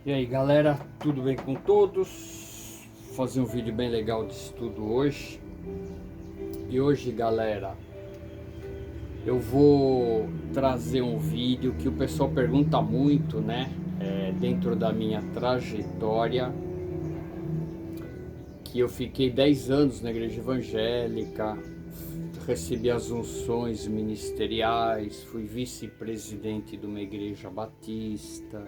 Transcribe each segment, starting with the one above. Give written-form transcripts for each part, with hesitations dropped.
E aí galera, tudo bem com todos? Vou fazer um vídeo bem legal de estudo hoje. E hoje galera, eu vou trazer um vídeo que o pessoal pergunta muito, né? Dentro da minha trajetória, que eu fiquei 10 anos na igreja evangélica, recebi as unções ministeriais, fui vice-presidente de uma igreja batista,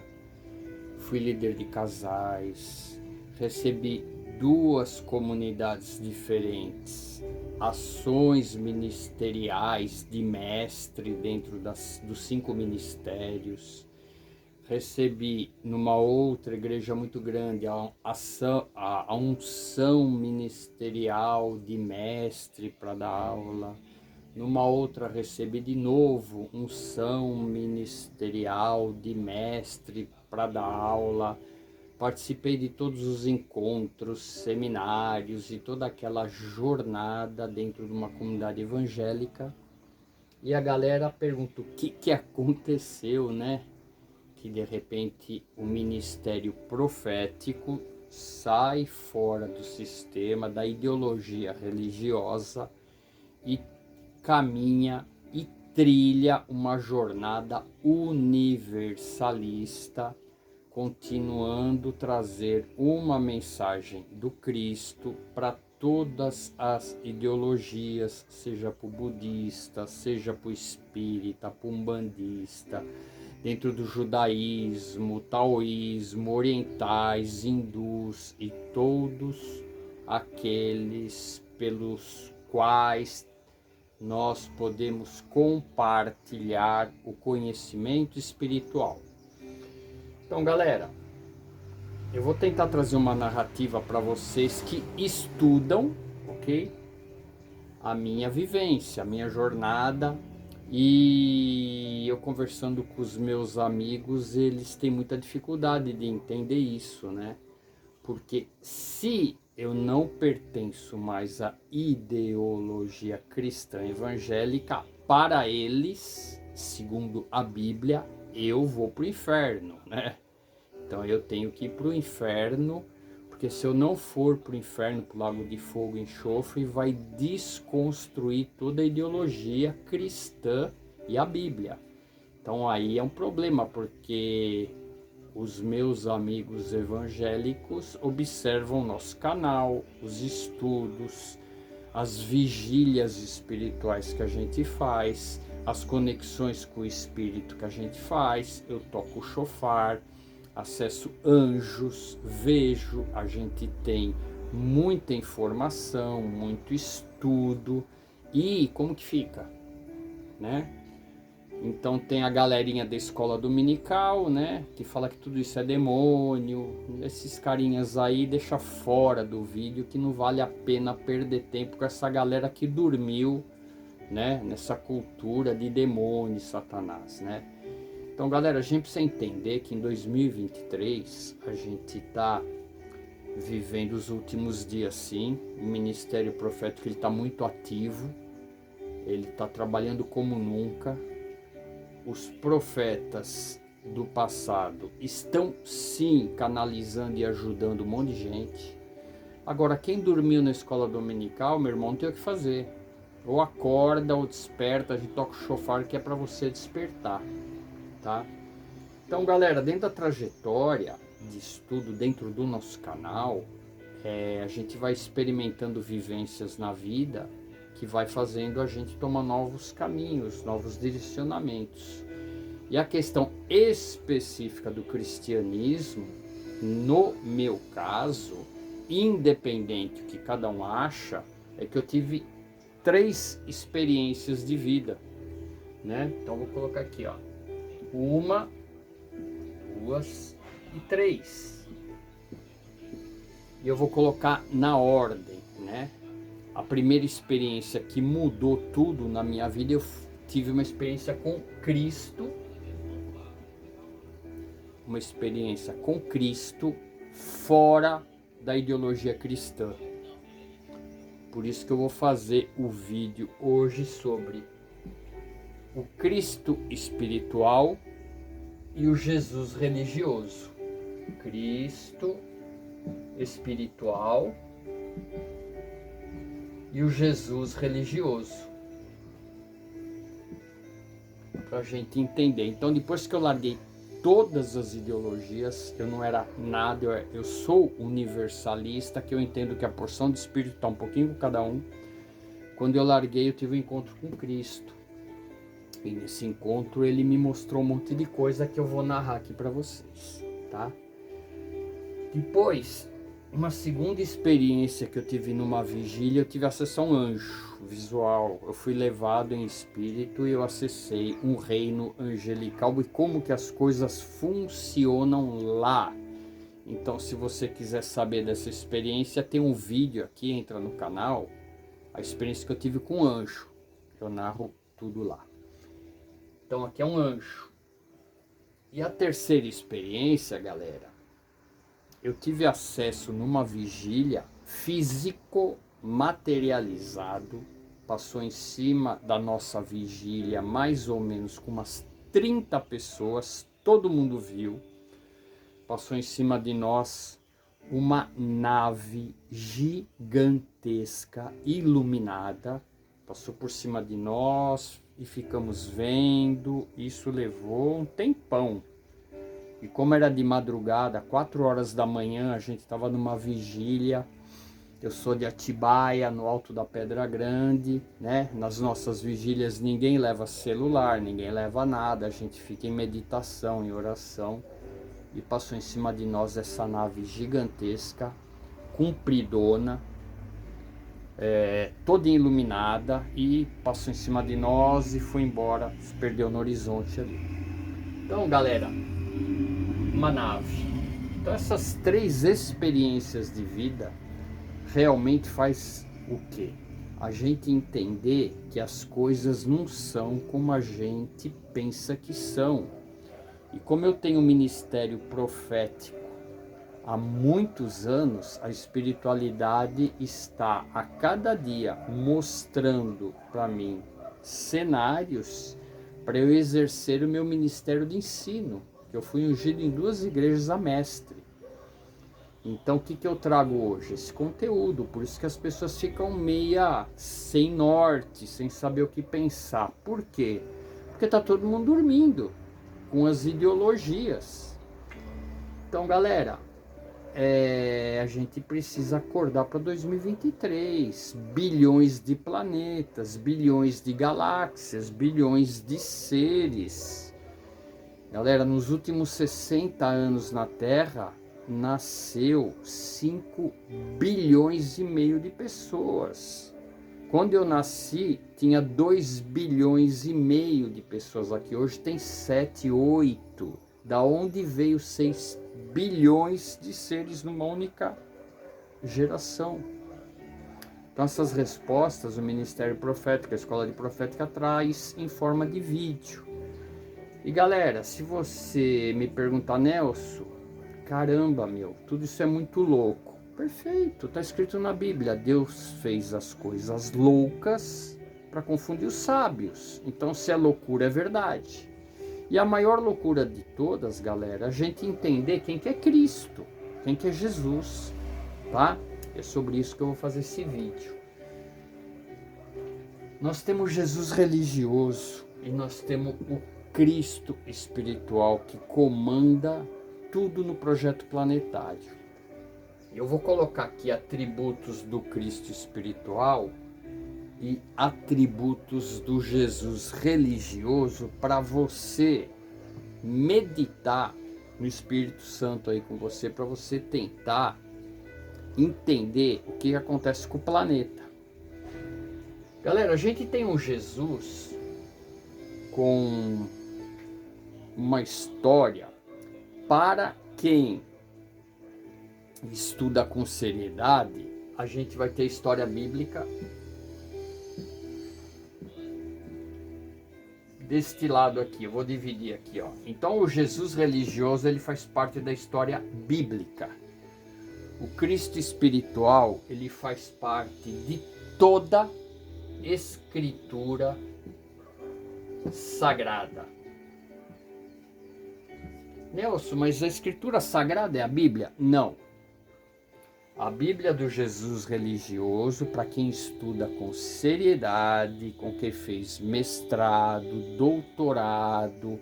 fui líder de casais, recebi duas comunidades diferentes, ações ministeriais de mestre dentro dos 5 ministérios, recebi numa outra igreja muito grande a unção ministerial de mestre para dar aula. Numa outra recebi de novo unção ministerial de mestre para dar aula. Participei de todos os encontros, seminários e toda aquela jornada dentro de uma comunidade evangélica. E a galera pergunta o que aconteceu, né? Que de repente o ministério profético sai fora do sistema, da ideologia religiosa e caminha e trilha uma jornada universalista, continuando trazer uma mensagem do Cristo para todas as ideologias, seja para o budista, seja para o espírita, para o umbandista, dentro do judaísmo, taoísmo, orientais, hindus e todos aqueles pelos quais nós podemos compartilhar o conhecimento espiritual. Então, galera, eu vou tentar trazer uma narrativa para vocês que estudam, ok? A minha vivência, a minha jornada. E eu conversando com os meus amigos, eles têm muita dificuldade de entender isso, né? Porque se eu não pertenço mais à ideologia cristã evangélica, para eles, segundo a Bíblia, eu vou para o inferno, né? Então eu tenho que ir para o inferno, porque se eu não for para o inferno, para o lago de fogo e enxofre, vai desconstruir toda a ideologia cristã e a Bíblia. Então aí é um problema, porque os meus amigos evangélicos observam nosso canal, os estudos, as vigílias espirituais que a gente faz, as conexões com o espírito que a gente faz. Eu toco o chofar, acesso anjos, vejo, a gente tem muita informação, muito estudo. E como que fica, né? Então tem a galerinha da escola dominical, né, que fala que tudo isso é demônio. Esses carinhas aí deixa fora do vídeo, que não vale a pena perder tempo com essa galera que dormiu, né, nessa cultura de demônio e Satanás, né. Então, galera, a gente precisa entender que em 2023 a gente está vivendo os últimos dias, sim. O ministério profético está muito ativo, ele está trabalhando como nunca. Os profetas do passado estão sim canalizando e ajudando um monte de gente. Agora, quem dormiu na escola dominical, meu irmão, não tem o que fazer. Ou acorda ou desperta, a gente toca o chofar que é para você despertar, tá? Então, galera, dentro da trajetória de estudo dentro do nosso canal, a gente vai experimentando vivências na vida que vai fazendo a gente tomar novos caminhos, novos direcionamentos. E a questão específica do cristianismo, no meu caso, independente do que cada um acha, é que eu tive 3 experiências de vida, né? Então vou colocar aqui, ó, 1, 2 e 3. E eu vou colocar na ordem, né? A primeira experiência que mudou tudo na minha vida, eu tive uma experiência com Cristo. Uma experiência com Cristo fora da ideologia cristã. Por isso que eu vou fazer o vídeo hoje sobre o Cristo espiritual e o Jesus religioso. Cristo espiritual e o Jesus religioso. Para a gente entender. Então, depois que eu larguei todas as ideologias, eu não era nada, eu sou universalista, que eu entendo que a porção de espírito está um pouquinho com cada um. Quando eu larguei, eu tive um encontro com Cristo. E nesse encontro ele me mostrou um monte de coisa que eu vou narrar aqui para vocês, tá? Depois, uma segunda experiência que eu tive numa vigília, eu tive acesso a um anjo visual. Eu fui levado em espírito e eu acessei um reino angelical e como que as coisas funcionam lá. Então, se você quiser saber dessa experiência, tem um vídeo aqui, entra no canal, a experiência que eu tive com um anjo. Eu narro tudo lá. Então, aqui é um anjo. E a terceira experiência, galera, eu tive acesso numa vigília físico materializado, passou em cima da nossa vigília mais ou menos com umas 30 pessoas, todo mundo viu, passou em cima de nós uma nave gigantesca, iluminada, passou por cima de nós e ficamos vendo, isso levou um tempão. E como era de madrugada, 4 horas da manhã, a gente estava numa vigília. Eu sou de Atibaia, no Alto da Pedra Grande, né? Nas nossas vigílias ninguém leva celular, ninguém leva nada, a gente fica em meditação, em oração. E passou em cima de nós essa nave gigantesca, compridona, toda iluminada, e passou em cima de nós e foi embora, se perdeu no horizonte ali. Então, galera, uma nave. Então essas 3 experiências de vida realmente faz o quê? A gente entender que as coisas não são como a gente pensa que são. E como eu tenho um ministério profético há muitos anos, a espiritualidade está a cada dia mostrando para mim cenários para eu exercer o meu ministério de ensino. Eu fui ungido em 2 igrejas a mestre. Então o que eu trago hoje? Esse conteúdo. Por isso que as pessoas ficam meia sem norte, sem saber o que pensar. Por quê? Porque tá todo mundo dormindo com as ideologias. Então, galera, a gente precisa acordar para 2023. Bilhões de planetas, bilhões de galáxias, bilhões de seres. Galera, nos últimos 60 anos na Terra, nasceu 5 bilhões e meio de pessoas. Quando eu nasci, tinha 2 bilhões e meio de pessoas aqui. Hoje tem 7, 8. Da onde veio 6 bilhões de seres numa única geração? Então essas respostas o Ministério Profético, a Escola de Profética traz em forma de vídeo. E galera, se você me perguntar, Nelson, caramba, meu, tudo isso é muito louco. Perfeito, está escrito na Bíblia, Deus fez as coisas loucas para confundir os sábios. Então se é loucura, é verdade. E a maior loucura de todas, galera, a gente entender quem que é Cristo, quem que é Jesus, tá? É sobre isso que eu vou fazer esse vídeo. Nós temos Jesus religioso e nós temos o Cristo espiritual que comanda tudo no projeto planetário. Eu vou colocar aqui atributos do Cristo espiritual e atributos do Jesus religioso para você meditar no Espírito Santo aí com você, para você tentar entender o que acontece com o planeta. Galera, a gente tem um Jesus com uma história para quem estuda com seriedade. A gente vai ter história bíblica deste lado aqui. Eu vou dividir aqui, ó. Então o Jesus religioso, ele faz parte da história bíblica. O Cristo espiritual, ele faz parte de toda escritura sagrada. Nelson, mas a escritura sagrada é a Bíblia? Não. A Bíblia do Jesus religioso, para quem estuda com seriedade, com quem fez mestrado, doutorado,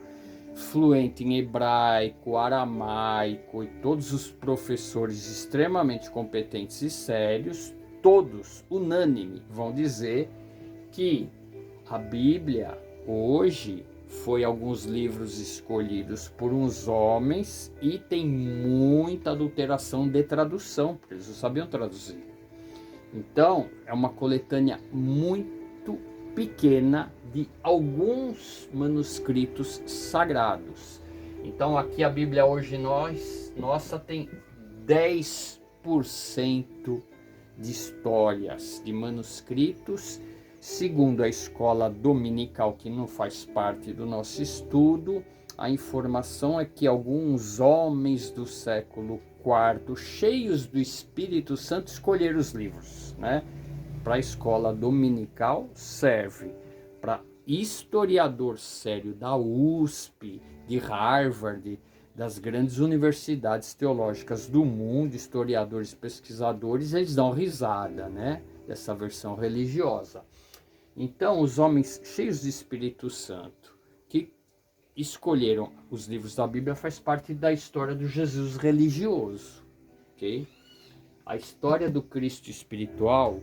fluente em hebraico, aramaico, e todos os professores extremamente competentes e sérios, todos, unânime, vão dizer que a Bíblia hoje foi alguns livros escolhidos por uns homens e tem muita adulteração de tradução, porque eles não sabiam traduzir. Então, é uma coletânea muito pequena de alguns manuscritos sagrados. Então, aqui a Bíblia hoje nossa tem 10% de histórias, de manuscritos. Segundo a escola dominical, que não faz parte do nosso estudo, a informação é que alguns homens do século IV, cheios do Espírito Santo, escolheram os livros, né? Para a escola dominical serve, para historiador sério da USP, de Harvard, das grandes universidades teológicas do mundo, historiadores, pesquisadores, eles dão risada, né? Dessa versão religiosa. Então, os homens cheios de Espírito Santo, que escolheram os livros da Bíblia, faz parte da história do Jesus religioso, ok? A história do Cristo espiritual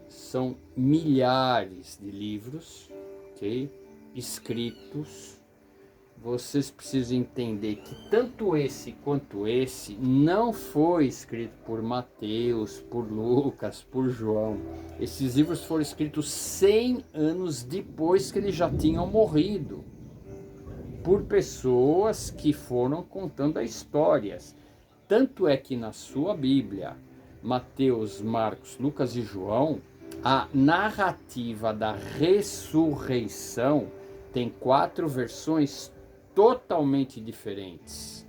são milhares de livros, ok? Escritos. Vocês precisam entender que tanto esse quanto esse não foi escrito por Mateus, por Lucas, por João. Esses livros foram escritos 100 anos depois que eles já tinham morrido, por pessoas que foram contando as histórias. Tanto é que na sua Bíblia, Mateus, Marcos, Lucas e João, a narrativa da ressurreição tem 4 versões totalmente diferentes.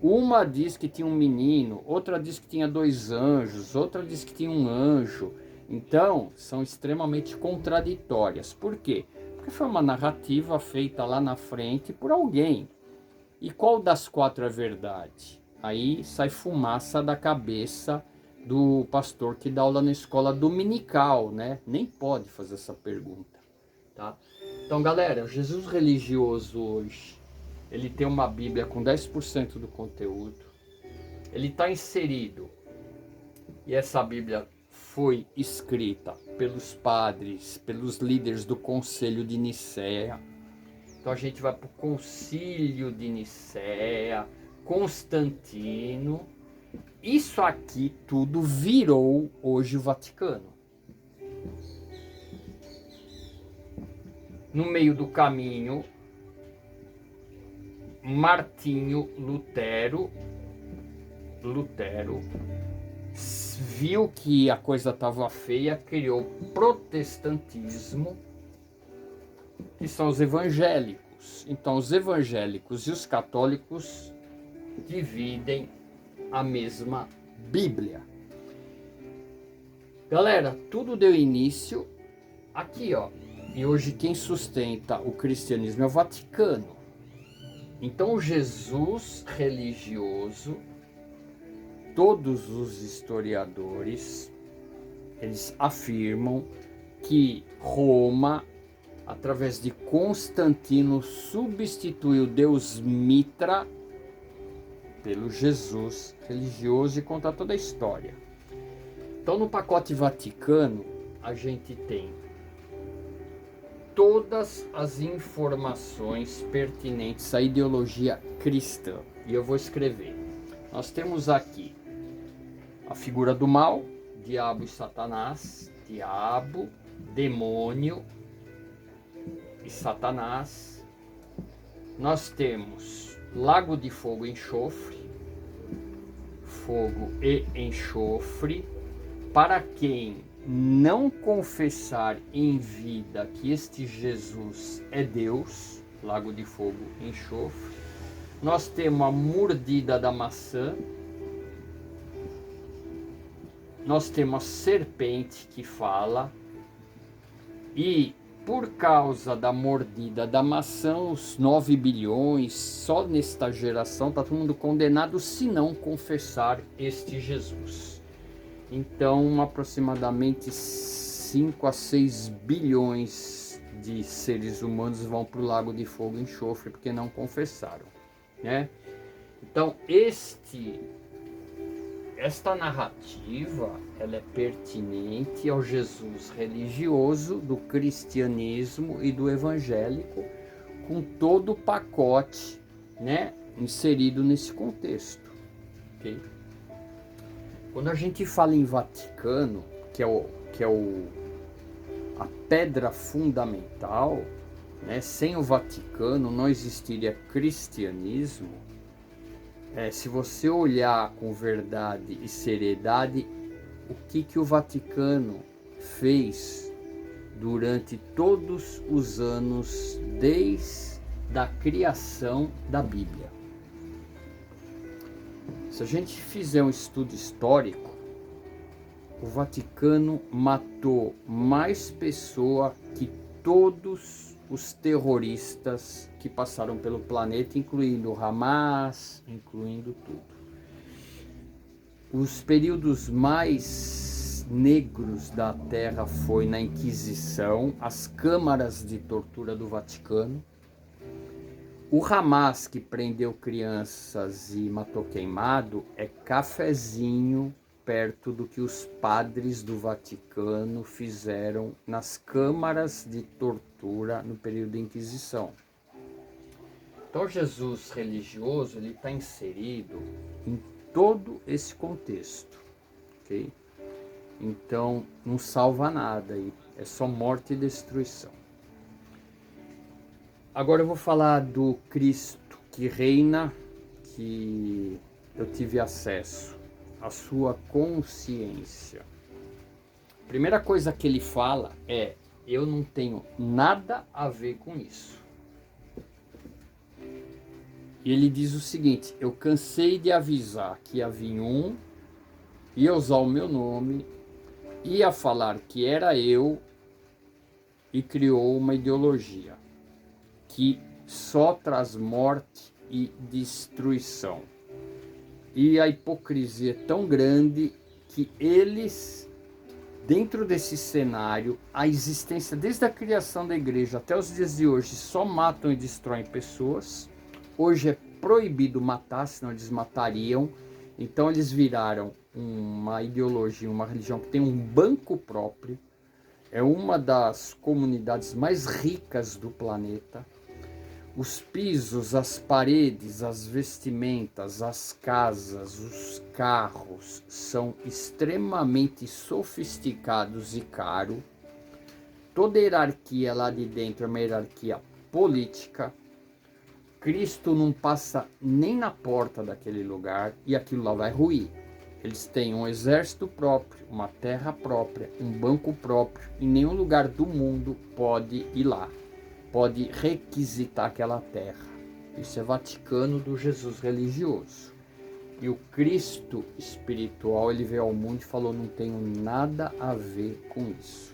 Uma diz que tinha um menino, outra diz que tinha 2 anjos, outra diz que tinha um anjo. Então, são extremamente contraditórias. Por quê? Porque foi uma narrativa feita lá na frente por alguém. E qual das 4 é verdade? Aí sai fumaça da cabeça do pastor que dá aula na escola dominical, né? Nem pode fazer essa pergunta, tá? Então, galera, o Jesus religioso hoje, ele tem uma Bíblia com 10% do conteúdo. Ele está inserido. E essa Bíblia foi escrita pelos padres, pelos líderes do Concílio de Nicéia. Então a gente vai para o Concílio de Nicéia, Constantino. Isso aqui tudo virou hoje o Vaticano. No meio do caminho, Martinho Lutero viu que a coisa estava feia, criou o protestantismo, que são os evangélicos. Então, os evangélicos e os católicos dividem a mesma Bíblia. Galera, tudo deu início aqui, ó. E hoje quem sustenta o cristianismo é o Vaticano. Então, o Jesus religioso, todos os historiadores, eles afirmam que Roma, através de Constantino, substituiu o Deus Mitra pelo Jesus religioso e conta toda a história. Então, no pacote Vaticano, a gente tem todas as informações pertinentes à ideologia cristã. E eu vou escrever. Nós temos aqui a figura do mal, diabo e Satanás, diabo, demônio e Satanás. Nós temos lago de fogo e enxofre, fogo e enxofre. Para quem não confessar em vida que este Jesus é Deus, lago de fogo e enxofre. Nós temos a mordida da maçã. Nós temos a serpente que fala. E por causa da mordida da maçã, os 9 bilhões, só nesta geração, está todo mundo condenado se não confessar este Jesus. Então, aproximadamente 5 a 6 bilhões de seres humanos vão para o lago de fogo e enxofre porque não confessaram, né? Então, esta narrativa, ela é pertinente ao Jesus religioso do cristianismo e do evangélico, com todo o pacote, né, inserido nesse contexto. Okay? Quando a gente fala em Vaticano, que é a pedra fundamental, né, sem o Vaticano não existiria cristianismo. Se você olhar com verdade e seriedade, o que o Vaticano fez durante todos os anos, desde a criação da Bíblia. Se a gente fizer um estudo histórico, o Vaticano matou mais pessoas que todos os terroristas que passaram pelo planeta, incluindo o Hamas, incluindo tudo. Os períodos mais negros da Terra foi na Inquisição, as câmaras de tortura do Vaticano. O Hamas, que prendeu crianças e matou queimado, é cafezinho perto do que os padres do Vaticano fizeram nas câmaras de tortura no período da Inquisição. Então, Jesus religioso, ele está inserido em todo esse contexto, ok? Então, não salva nada, é só morte e destruição. Agora eu vou falar do Cristo que reina, que eu tive acesso, a sua consciência. A primeira coisa que ele fala é: eu não tenho nada a ver com isso. E ele diz o seguinte: eu cansei de avisar que ia vir um, ia usar o meu nome, ia falar que era eu e criou uma ideologia que só traz morte e destruição. E a hipocrisia é tão grande que eles, dentro desse cenário, a existência desde a criação da igreja até os dias de hoje, só matam e destroem pessoas. Hoje é proibido matar, senão eles matariam. Então eles viraram uma ideologia, uma religião que tem um banco próprio. É uma das comunidades mais ricas do planeta. Os pisos, as paredes, as vestimentas, as casas, os carros são extremamente sofisticados e caros. Toda a hierarquia lá de dentro é uma hierarquia política. Cristo não passa nem na porta daquele lugar e aquilo lá vai ruir. Eles têm um exército próprio, uma terra própria, um banco próprio. Em nenhum lugar do mundo pode ir lá. Pode requisitar aquela terra. Isso é Vaticano do Jesus religioso. E o Cristo espiritual, ele veio ao mundo e falou: não tenho nada a ver com isso.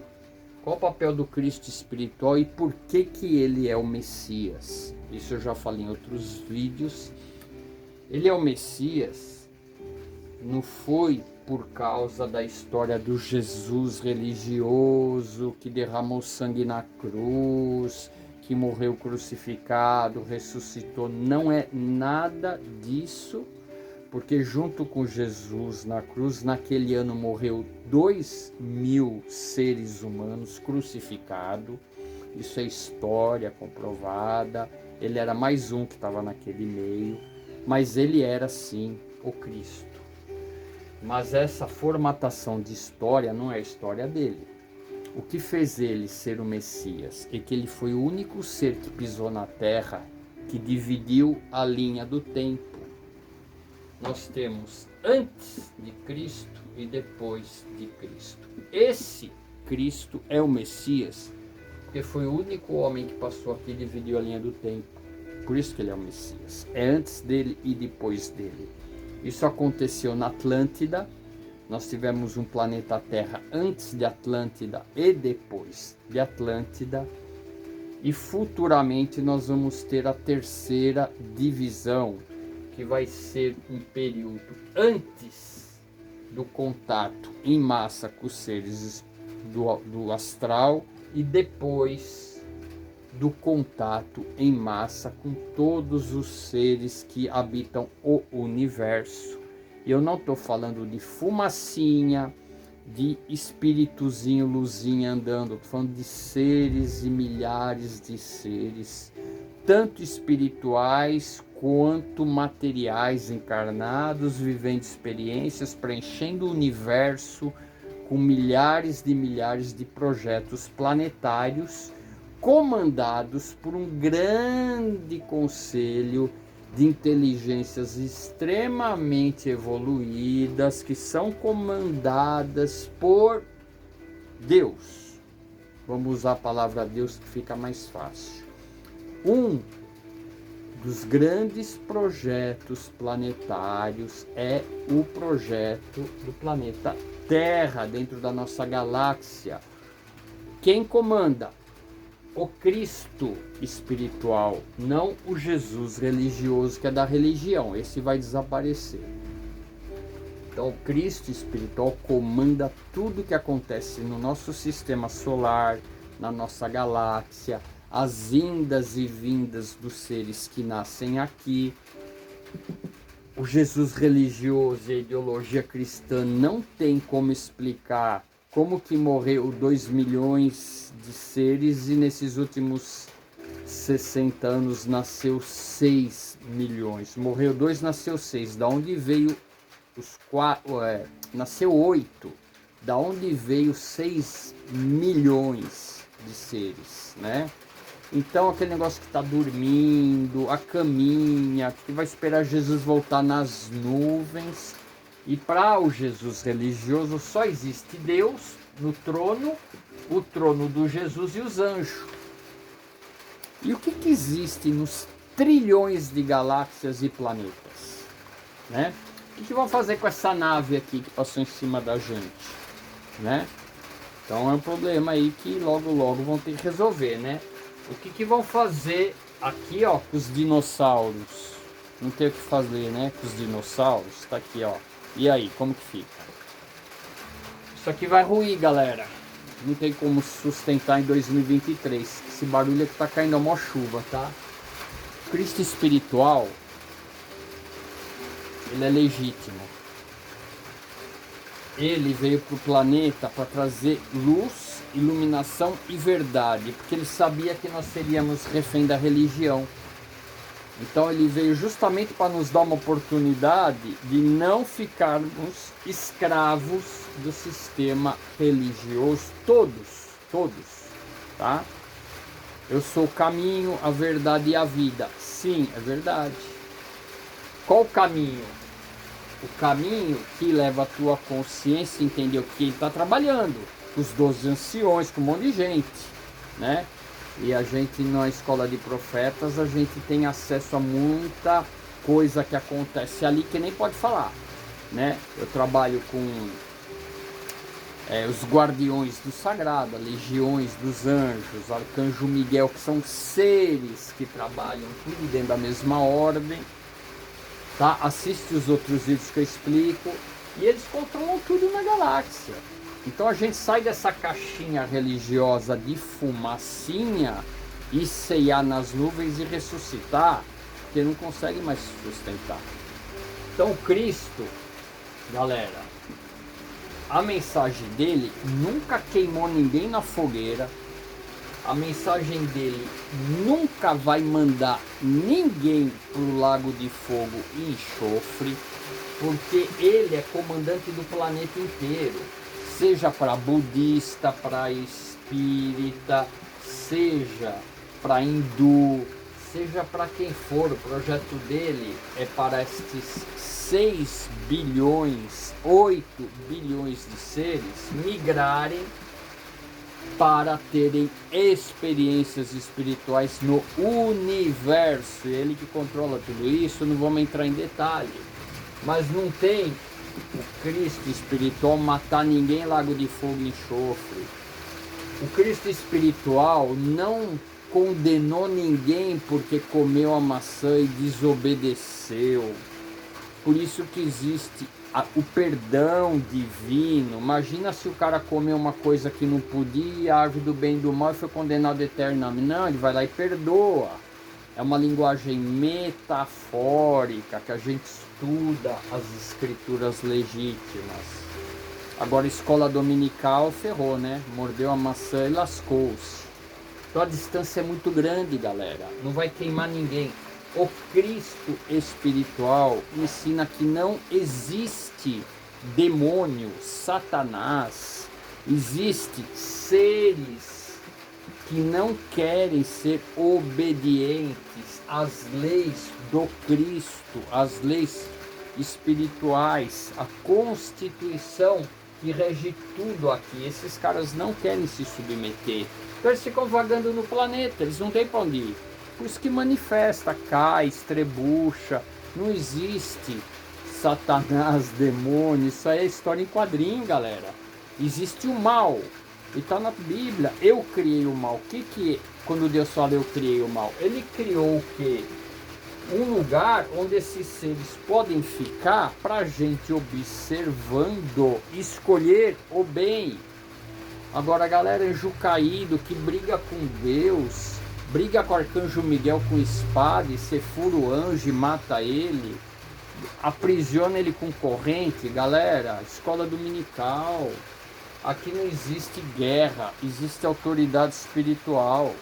Qual o papel do Cristo espiritual e por que ele é o Messias? Isso eu já falei em outros vídeos. Ele é o Messias, não foi por causa da história do Jesus religioso que derramou sangue na cruz, que morreu crucificado, ressuscitou. Não é nada disso, porque junto com Jesus na cruz, naquele ano morreu 2.000 seres humanos crucificados. Isso é história comprovada. Ele era mais um que estava naquele meio, mas ele era sim o Cristo. Mas essa formatação de história não é a história dele. O que fez ele ser o Messias é que ele foi o único ser que pisou na terra que dividiu a linha do tempo. Nós temos antes de Cristo e depois de Cristo. Esse Cristo é o Messias porque foi o único homem que passou aqui e dividiu a linha do tempo. Por isso que ele é o Messias. É antes dele e depois dele. Isso aconteceu na Atlântida, Nós tivemos um planeta Terra antes de Atlântida e depois de Atlântida. E futuramente nós vamos ter a terceira divisão, que vai ser um período antes do contato em massa com os seres do astral e depois do contato em massa com todos os seres que habitam o universo. E eu não estou falando de fumacinha, de espíritozinho, luzinha andando, estou falando de seres e milhares de seres, tanto espirituais quanto materiais encarnados, vivendo experiências, preenchendo o universo com milhares de projetos planetários, comandados por um grande conselho de inteligências extremamente evoluídas, que são comandadas por Deus. Vamos usar a palavra Deus, que fica mais fácil. Um dos grandes projetos planetários é o projeto do planeta Terra, dentro da nossa galáxia. Quem comanda? O Cristo espiritual, não o Jesus religioso, que é da religião. Esse vai desaparecer. Então, o Cristo espiritual comanda tudo que acontece no nosso sistema solar, na nossa galáxia, as indas e vindas dos seres que nascem aqui. O Jesus religioso e a ideologia cristã não tem como explicar como que morreu 2 milhões de seres e nesses últimos 60 anos nasceu 6 milhões. Morreu 2, nasceu 6. Da onde veio os 4? Nasceu 8. Da onde veio 6 milhões de seres, né? Então aquele negócio que está dormindo, a caminha, que vai esperar Jesus voltar nas nuvens. E para o Jesus religioso só existe Deus no trono, o trono do Jesus e os anjos. E o que existe nos trilhões de galáxias e planetas, né? O que vão fazer com essa nave aqui que passou em cima da gente, né? Então é um problema aí que logo vão ter que resolver, né? O que vão fazer aqui, ó, com os dinossauros? Não tem o que fazer, né? Com os dinossauros, tá aqui, ó. E aí, como que fica? Isso aqui vai ruir, galera. Não tem como sustentar em 2023. Esse barulho é que tá caindo a maior chuva, tá? Cristo espiritual, ele é legítimo. Ele veio para o planeta para trazer luz, iluminação e verdade, porque ele sabia que nós seríamos refém da religião. Então ele veio justamente para nos dar uma oportunidade de não ficarmos escravos do sistema religioso, todos, tá? Eu sou o caminho, a verdade e a vida. Sim, é verdade. Qual o caminho? O caminho que leva a tua consciência a entender o que ele está trabalhando. Os 12 anciões, com um monte de gente, né? E a gente, na escola de profetas, a gente tem acesso a muita coisa que acontece ali que nem pode falar, né? Eu trabalho com os guardiões do sagrado, legiões dos anjos, arcanjo Miguel, que são seres que trabalham tudo dentro da mesma ordem, tá? Assiste os outros vídeos que eu explico, e eles controlam tudo na galáxia. Então a gente sai dessa caixinha religiosa de fumacinha e ceiar nas nuvens e ressuscitar, porque não consegue mais se sustentar. Então Cristo, galera, a mensagem dele nunca queimou ninguém na fogueira, a mensagem dele nunca vai mandar ninguém pro lago de fogo e enxofre, porque ele é comandante do planeta inteiro. Seja para budista, para espírita, seja para hindu, seja para quem for, o projeto dele é para estes 6 bilhões, 8 bilhões de seres migrarem para terem experiências espirituais no universo. Ele que controla tudo isso, não vamos entrar em detalhe, mas não tem o Cristo espiritual matar ninguém, lago de fogo e enxofre. O Cristo espiritual não condenou ninguém porque comeu a maçã e desobedeceu. Por isso que existe o perdão divino. Imagina se o cara comeu uma coisa que não podia, a árvore do bem e do mal, e foi condenado eternamente. Não, ele vai lá e perdoa. É uma linguagem metafórica que a gente estuda as escrituras legítimas. Agora, escola dominical ferrou, né? Mordeu a maçã e lascou-se. Então a distância é muito grande, galera. Não vai queimar ninguém. O Cristo espiritual ensina que não existe demônio, Satanás. Existe seres que não querem ser obedientes às leis do Cristo, às leis espirituais, a Constituição que rege tudo aqui. Esses caras não querem se submeter. Então eles ficam vagando no planeta, eles não têm para onde ir. Por isso que manifesta, cai, estrebucha. Não existe Satanás, demônio. Isso aí é história em quadrinho, galera. Existe o mal. E está na Bíblia. Eu criei o mal. O que quando Deus fala eu criei o mal? Ele criou o quê? Um lugar onde esses seres podem ficar para a gente observando, escolher o bem. Agora a galera anjo caído que briga com Deus, briga com o arcanjo Miguel com espada, e você fura o anjo e mata ele, aprisiona ele com corrente. Galera, escola dominical, aqui não existe guerra, existe autoridade espiritual.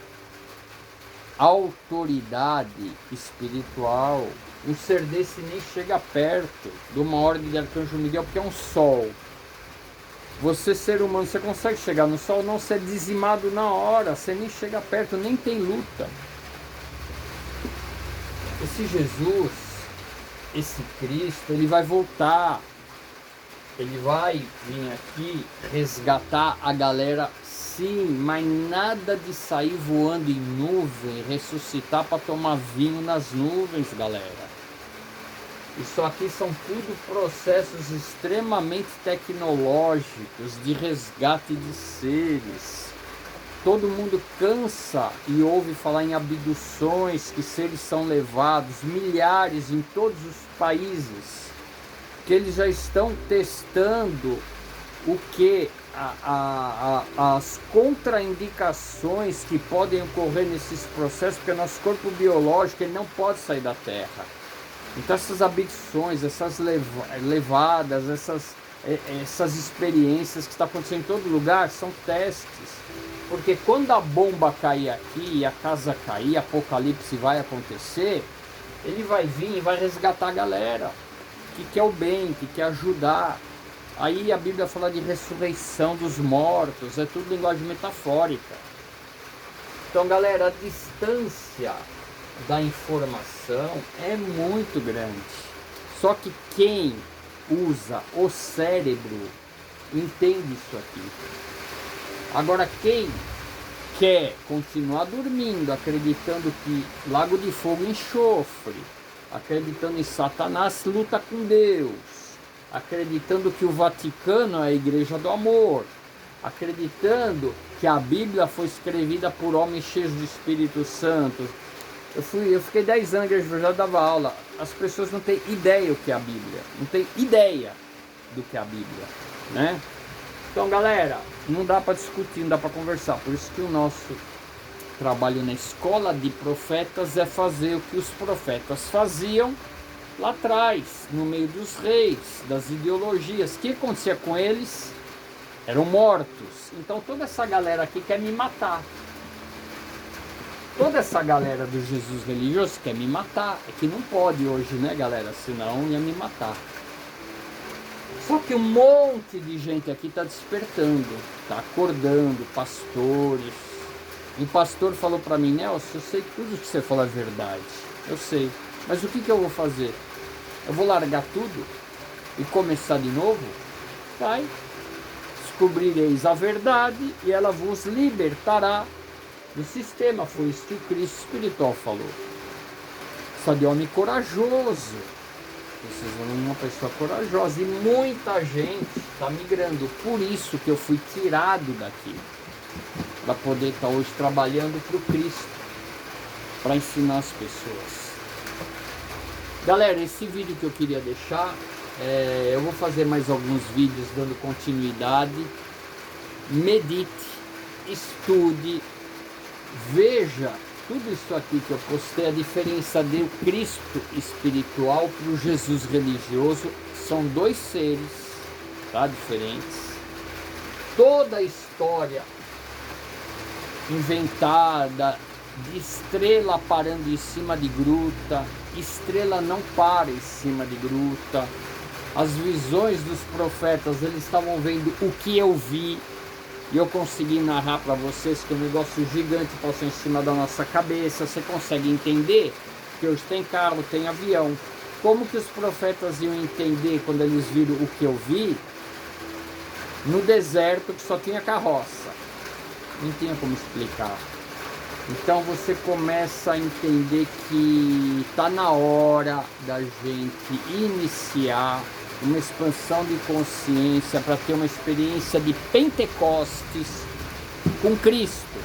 Autoridade espiritual. Um ser desse nem chega perto de uma ordem de arcanjo Miguel, porque é um sol. Você, ser humano, você consegue chegar no sol? Não, você é dizimado na hora, você nem chega perto, nem tem luta. Esse Jesus, esse Cristo, ele vai voltar. Ele vai vir aqui resgatar a galera, sim, mas nada de sair voando em nuvem, ressuscitar para tomar vinho nas nuvens, galera. Isso aqui são tudo processos extremamente tecnológicos de resgate de seres. Todo mundo cansa e ouve falar em abduções, que seres são levados, milhares em todos os países, que eles já estão testando o que as contraindicações que podem ocorrer nesses processos, porque nosso corpo biológico ele não pode sair da Terra. Então essas abduções, essas levadas, essas experiências que estão acontecendo em todo lugar são testes. Porque quando a bomba cair aqui e a casa cair, apocalipse vai acontecer, ele vai vir e vai resgatar a galera que quer o bem, que quer ajudar. Aí a Bíblia fala de ressurreição dos mortos, é tudo linguagem metafórica. Então, galera, a distância da informação é muito grande. Só que quem usa o cérebro entende isso aqui. Agora, quem quer continuar dormindo, acreditando que lago de fogo e enxofre, acreditando em Satanás, luta com Deus, acreditando que o Vaticano é a igreja do amor, acreditando que a Bíblia foi escrevida por homens cheios do Espírito Santo. Eu fiquei 10 anos na igreja, já dava aula. As pessoas não têm ideia o que é a Bíblia, não têm ideia do que é a Bíblia, né? Então, galera, não dá para discutir, não dá para conversar. Por isso que o nosso trabalho na escola de profetas é fazer o que os profetas faziam lá atrás, no meio dos reis, das ideologias. O que acontecia com eles? Eram mortos. Então toda essa galera aqui quer me matar. Toda essa galera do Jesus religioso quer me matar. É que não pode hoje, né, galera? Senão ia me matar. Só que um monte de gente aqui está despertando, está acordando, pastores. Um pastor falou para mim: Nelson, eu sei que tudo que você fala é verdade. Eu sei. Mas o que eu vou fazer? Eu vou largar tudo e começar de novo? Vai. Descobrireis a verdade e ela vos libertará do sistema. Foi isso que o Cristo espiritual falou. Só de homem corajoso. precisando de uma pessoa corajosa. E muita gente está migrando. Por isso que eu fui tirado daqui, para poder estar hoje trabalhando para o Cristo, para ensinar as pessoas. Galera, esse vídeo que eu queria deixar, eu vou fazer mais alguns vídeos dando continuidade. Medite, estude, veja tudo isso aqui que eu postei, a diferença do Cristo espiritual para o Jesus religioso. São dois seres, tá, diferentes. Toda a história inventada de estrela parando em cima de gruta, estrela não para em cima de gruta. As visões dos profetas, eles estavam vendo o que eu vi, e eu consegui narrar para vocês que o negócio gigante passou em cima da nossa cabeça. Você consegue entender que hoje tem carro, tem avião. Como que os profetas iam entender quando eles viram o que eu vi no deserto que só tinha carroça? Não tinha como explicar. Então você começa a entender que está na hora da gente iniciar uma expansão de consciência para ter uma experiência de Pentecostes com Cristo.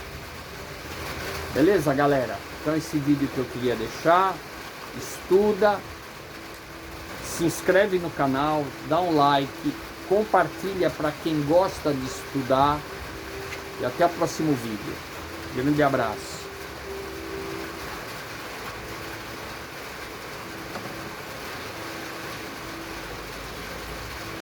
Beleza, galera? Então esse vídeo que eu queria deixar, estuda, se inscreve no canal, dá um like, compartilha para quem gosta de estudar e até o próximo vídeo. Grande abraço.